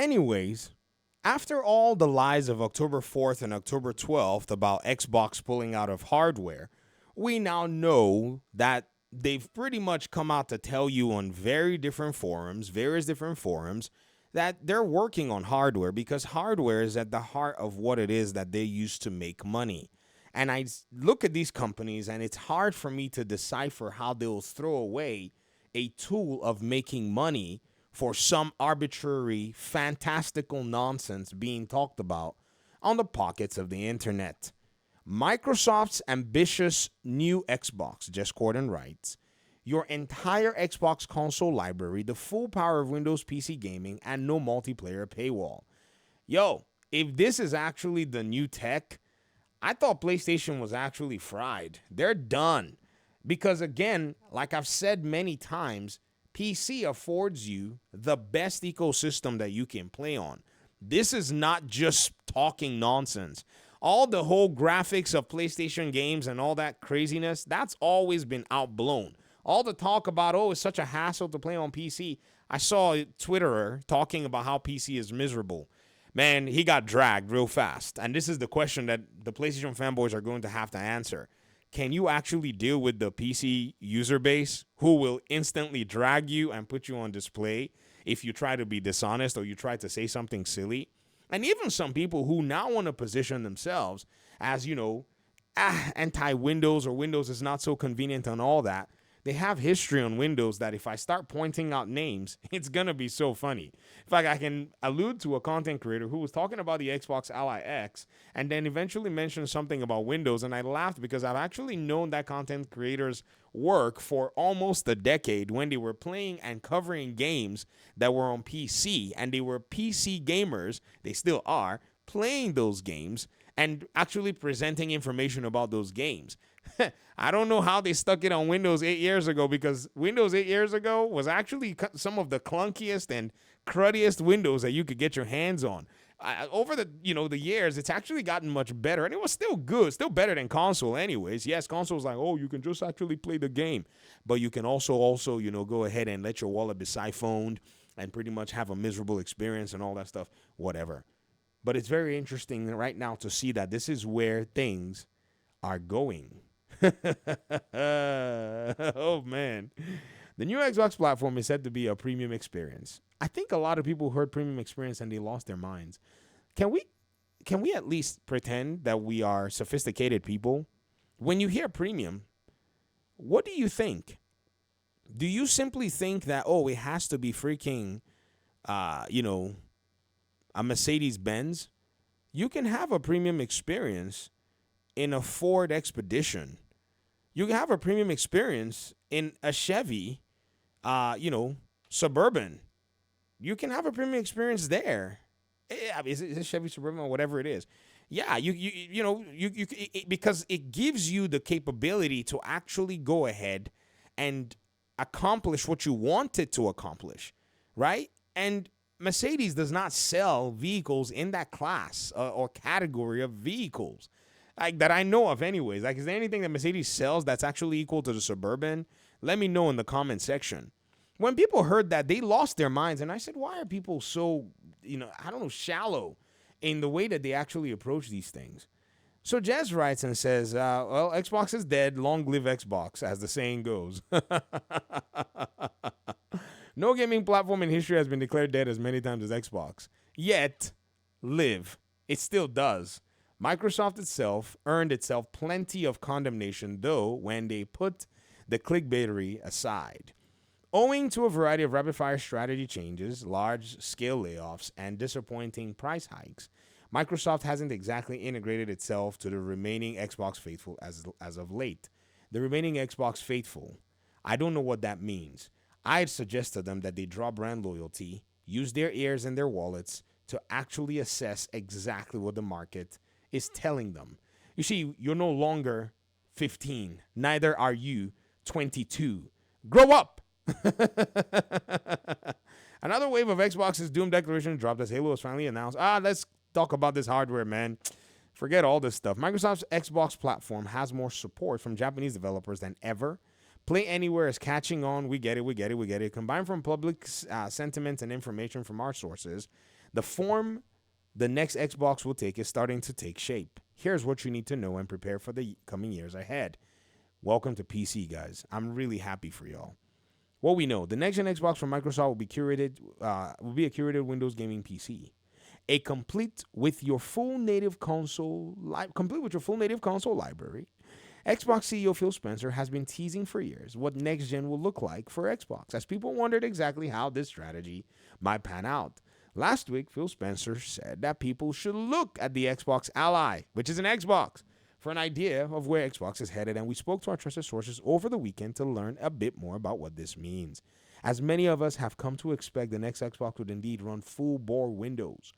Anyways, after all the lies of October 4th and October 12th about Xbox pulling out of hardware, we now know that they've pretty much come out to tell you on various different forums, that they're working on hardware because hardware is at the heart of what it is that they use to make money. And look at these companies, and it's hard for me to decipher how they'll throw away a tool of making money for some arbitrary, fantastical nonsense being talked about on the pockets of the internet. Microsoft's ambitious new Xbox, Jess Corden writes, your entire Xbox console library, the full power of Windows PC gaming, and no multiplayer paywall. Yo, if this is actually the new tech, I thought PlayStation was actually fried. They're done. Because again, like I've said many times, PC affords you the best ecosystem that you can play on. This is not just talking nonsense. All the whole graphics of PlayStation games and all that craziness, that's always been outblown. All the talk about, oh, it's such a hassle to play on PC. I saw a Twitterer talking about how PC is miserable. Man, he got dragged real fast. And this is the question that the PlayStation fanboys are going to have to answer. Can you actually deal with the PC user base who will instantly drag you and put you on display if you try to be dishonest or you try to say something silly? And even some people who now want to position themselves as, anti-Windows or Windows is not so convenient and all that. They have history on Windows that if I start pointing out names, it's going to be so funny. In fact, I can allude to a content creator who was talking about the Xbox Ally X and then eventually mentioned something about Windows, and I laughed because I've actually known that content creator's work for almost a decade when they were playing and covering games that were on PC, and they were PC gamers, they still are, playing those games and actually presenting information about those games. I don't know how they stuck it on Windows 8 years ago, because Windows 8 years ago was actually some of the clunkiest and cruddiest Windows that you could get your hands on. Over the years, it's actually gotten much better, and it was still good, still better than console anyways. Yes, console's like, oh, you can just actually play the game, but you can also go ahead and let your wallet be siphoned and pretty much have a miserable experience and all that stuff, whatever. But it's very interesting right now to see that this is where things are going. Oh, man. The new Xbox platform is said to be a premium experience. I think a lot of people heard premium experience and they lost their minds. Can we at least pretend that we are sophisticated people? When you hear premium, what do you think? Do you simply think that, oh, it has to be freaking, a Mercedes-Benz? You can have a premium experience in a Ford Expedition. You can have a premium experience in a Chevy, Suburban. You can have a premium experience there. Is it Chevy Suburban or whatever it is? Yeah, because it gives you the capability to actually go ahead and accomplish what you wanted to accomplish, right? And Mercedes does not sell vehicles in that class or category of vehicles. Like that I know of anyways. Like, is there anything that Mercedes sells that's actually equal to the Suburban? Let me know in the comment section. When people heard that, they lost their minds. And I said, why are people so, shallow in the way that they actually approach these things? So Jez writes and says, well, Xbox is dead. Long live Xbox, as the saying goes. No gaming platform in history has been declared dead as many times as Xbox. Yet, live. It still does. Microsoft itself earned itself plenty of condemnation, though, when they put the clickbaitery aside. Owing to a variety of rapid-fire strategy changes, large-scale layoffs, and disappointing price hikes, Microsoft hasn't exactly integrated itself to the remaining Xbox faithful as of late. The remaining Xbox faithful, I don't know what that means. I'd suggest to them that they draw brand loyalty, use their ears and their wallets to actually assess exactly what the market is telling them. You see, you're no longer 15. Neither are you 22. Grow up! Another wave of Xbox's Doom declaration dropped as Halo was finally announced. Let's talk about this hardware, man. Forget all this stuff. Microsoft's Xbox platform has more support from Japanese developers than ever. Play Anywhere is catching on. We get it. Combined from public sentiment and information from our sources, The form the next Xbox will take is starting to take shape. Here's what you need to know and prepare for the coming years ahead. Welcome to PC, guys. I'm really happy for y'all. What we know, the next gen Xbox from Microsoft will be a curated Windows gaming PC. Complete with your full native console library. Xbox CEO Phil Spencer has been teasing for years what next gen will look like for Xbox, as people wondered exactly how this strategy might pan out. Last week, Phil Spencer said that people should look at the Xbox Ally, which is an Xbox, for an idea of where Xbox is headed, and we spoke to our trusted sources over the weekend to learn a bit more about what this means. As many of us have come to expect, the next Xbox would indeed run full-bore Windows,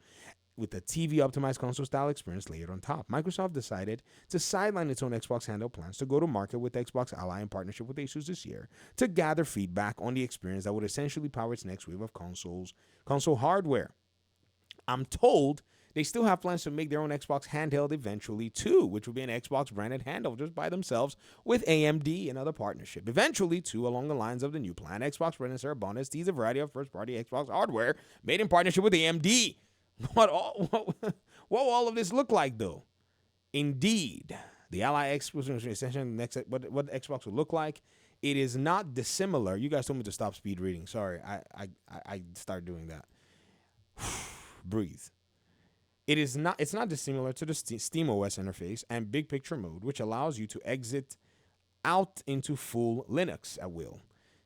with a TV-optimized console-style experience layered on top. Microsoft decided to sideline its own Xbox handheld plans to go to market with Xbox Ally in partnership with Asus this year to gather feedback on the experience that would essentially power its next wave of console hardware. I'm told they still have plans to make their own Xbox handheld eventually too, which will be an Xbox branded handheld just by themselves with AMD and other partnership. Eventually too, along the lines of the new plan, Xbox President Sarah Bonnet teased a variety of first-party Xbox hardware made in partnership with AMD. What will all of this look like, though? Indeed, the Ally Xbox extension, what Xbox will look like, it is not dissimilar. You guys told me to stop speed reading. Sorry, I started doing that. Breathe. It's not dissimilar to the SteamOS interface and big picture mode, which allows you to exit out into full Linux at will.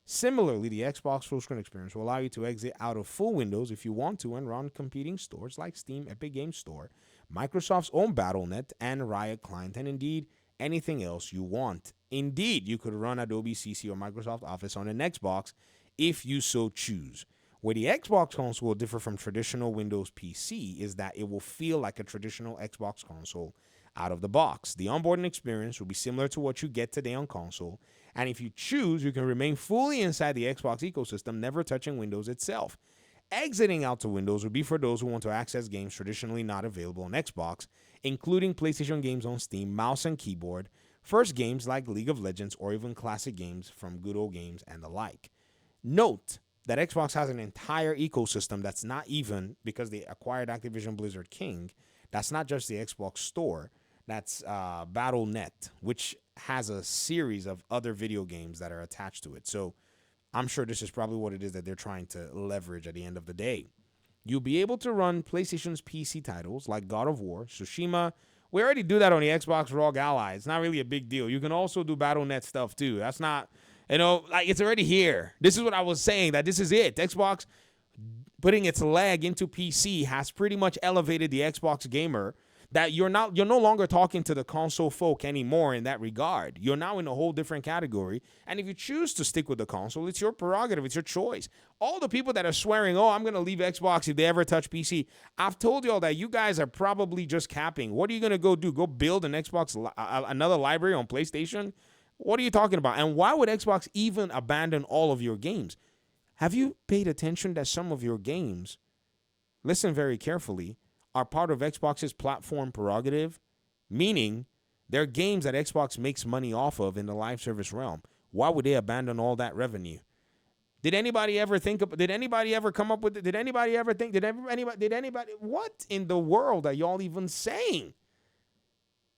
Similarly, the Xbox full screen experience will allow you to exit out of full Windows if you want to and run competing stores like Steam, Epic Games Store, Microsoft's own Battle.net, and Riot Client, and indeed anything else you want. Indeed, you could run Adobe CC or Microsoft Office on an Xbox if you so choose. Where the Xbox console will differ from traditional Windows PC is that it will feel like a traditional Xbox console out of the box. The onboarding experience will be similar to what you get today on console, and if you choose, you can remain fully inside the Xbox ecosystem, never touching Windows itself. Exiting out to Windows would be for those who want to access games traditionally not available on Xbox, including PlayStation games on Steam, mouse and keyboard, first games like League of Legends, or even classic games from Good Old Games and the like. Note that Xbox has an entire ecosystem that's not even, because they acquired Activision Blizzard King, that's not just the Xbox Store, that's Battle.net, which has a series of other video games that are attached to it. So I'm sure this is probably what it is that they're trying to leverage at the end of the day. You'll be able to run PlayStation's PC titles like God of War, Tsushima. We already do that on the Xbox ROG Ally. It's not really a big deal. You can also do Battle.net stuff too. That's not, like it's already here. This is what I was saying, that this is it. Xbox putting its leg into PC has pretty much elevated the Xbox gamer, that you're no longer talking to the console folk anymore in that regard. You're now in a whole different category. And if you choose to stick with the console, it's your prerogative. It's your choice. All the people that are swearing, I'm going to leave Xbox if they ever touch PC, I've told y'all that you guys are probably just capping. What are you going to go do? Go build an Xbox, another library on PlayStation? What are you talking about? And why would Xbox even abandon all of your games? Have you paid attention that some of your games, listen very carefully, are part of Xbox's platform prerogative, meaning they're games that Xbox makes money off of in the live service realm. Why would they abandon all that revenue? Did anybody ever think of, did anybody ever come up with it? Did anybody ever think, did anybody, what in the world are y'all even saying?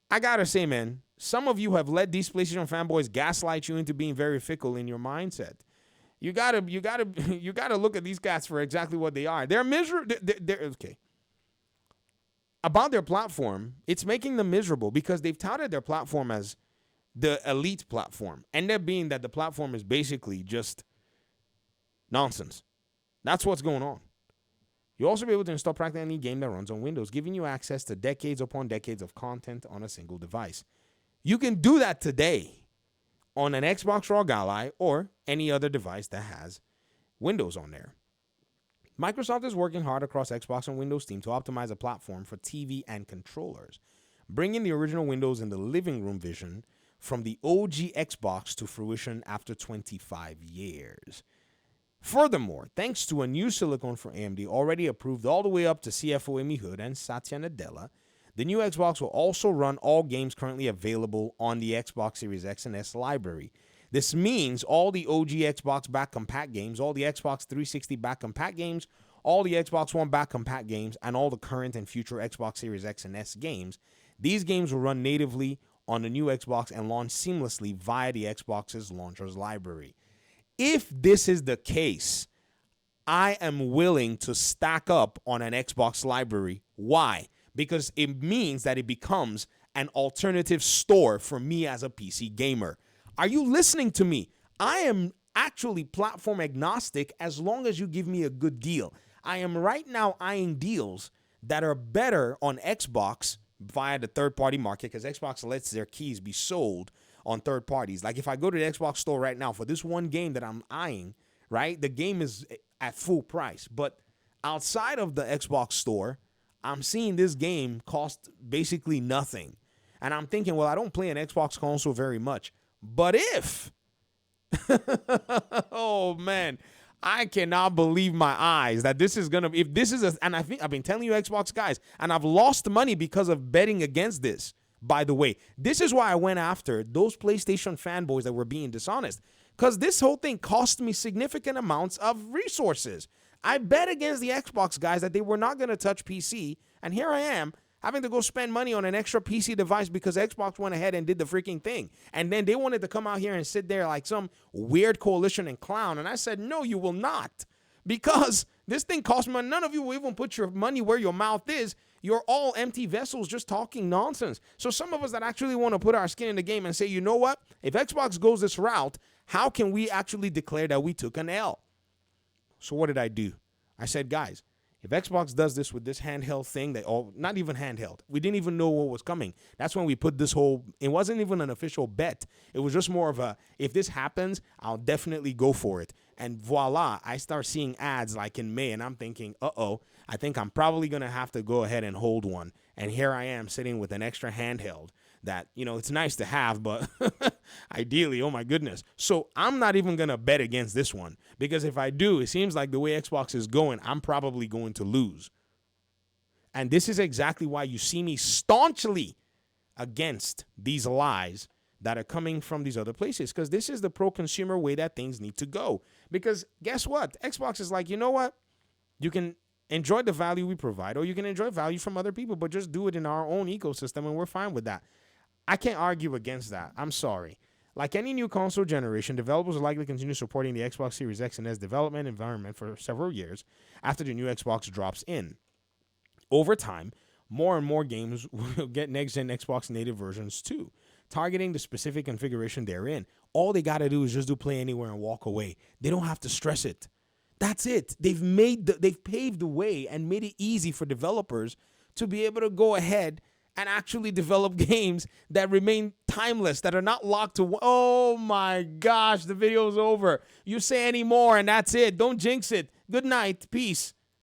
I gotta say, man, some of you have let these PlayStation fanboys gaslight you into being very fickle in your mindset. You gotta look at these guys for exactly what they are. They're miserable. They're okay. About their platform, it's making them miserable because they've touted their platform as the elite platform. And that being that the platform is basically just nonsense. That's what's going on. You'll also be able to install practically any game that runs on Windows, giving you access to decades upon decades of content on a single device. You can do that today on an Xbox ROG Ally or any other device that has Windows on there. Microsoft is working hard across Xbox and Windows Team to optimize a platform for TV and controllers, bringing the original Windows in the living room vision from the OG Xbox to fruition after 25 years. Furthermore, thanks to a new silicon from AMD already approved all the way up to CFO Amy Hood and Satya Nadella, the new Xbox will also run all games currently available on the Xbox Series X and S library. This means all the OG Xbox back compat games, all the Xbox 360 back compat games, all the Xbox One back compat games, and all the current and future Xbox Series X and S games. These games will run natively on the new Xbox and launch seamlessly via the Xbox's launcher's library. If this is the case, I am willing to stack up on an Xbox library. Why? Because it means that it becomes an alternative store for me as a PC gamer. Are you listening to me? I am actually platform agnostic as long as you give me a good deal. I am right now eyeing deals that are better on Xbox via the third-party market, because Xbox lets their keys be sold on third parties. Like if I go to the Xbox store right now for this one game that I'm eyeing, right, the game is at full price. But outside of the Xbox store, I'm seeing this game cost basically nothing. And I'm thinking, well, I don't play an Xbox console very much. But if, oh man, I cannot believe my eyes that this is gonna. If this is a, and I think I've been telling you, Xbox guys, and I've lost money because of betting against this. By the way, this is why I went after those PlayStation fanboys that were being dishonest, because this whole thing cost me significant amounts of resources. I bet against the Xbox guys that they were not gonna touch PC, and here I am having to go spend money on an extra PC device because Xbox went ahead and did the freaking thing. And then they wanted to come out here and sit there like some weird coalition and clown. And I said, no, you will not. Because this thing costs money. None of you will even put your money where your mouth is. You're all empty vessels just talking nonsense. So some of us that actually want to put our skin in the game and say, you know what? If Xbox goes this route, how can we actually declare that we took an L? So what did I do? I said, guys, if Xbox does this with this handheld thing, not even handheld, we didn't even know what was coming. That's when we put this whole, it wasn't even an official bet. It was just more of a, if this happens, I'll definitely go for it. And voila, I start seeing ads like in May, and I'm thinking, uh-oh, I think I'm probably going to have to go ahead and hold one. And here I am sitting with an extra handheld that, you know, it's nice to have, but ideally, oh my goodness. So I'm not even going to bet against this one, because if I do, it seems like the way Xbox is going, I'm probably going to lose. And this is exactly why you see me staunchly against these lies that are coming from these other places, because this is the pro-consumer way that things need to go. Because guess what? Xbox is like, you know what? You can enjoy the value we provide, or you can enjoy value from other people, but just do it in our own ecosystem, and we're fine with that. I can't argue against that. I'm sorry. Like any new console generation, developers will likely continue supporting the Xbox Series X and S development environment for several years after the new Xbox drops in. Over time, more and more games will get next-gen Xbox native versions too, targeting the specific configuration they're in. All they got to do is just do play anywhere and walk away. They don't have to stress it. That's it. They've paved the way and made it easy for developers to be able to go ahead and actually develop games that remain timeless, that are not locked to, oh my gosh, the video's over. You say any more and that's it. Don't jinx it. Good night. Peace.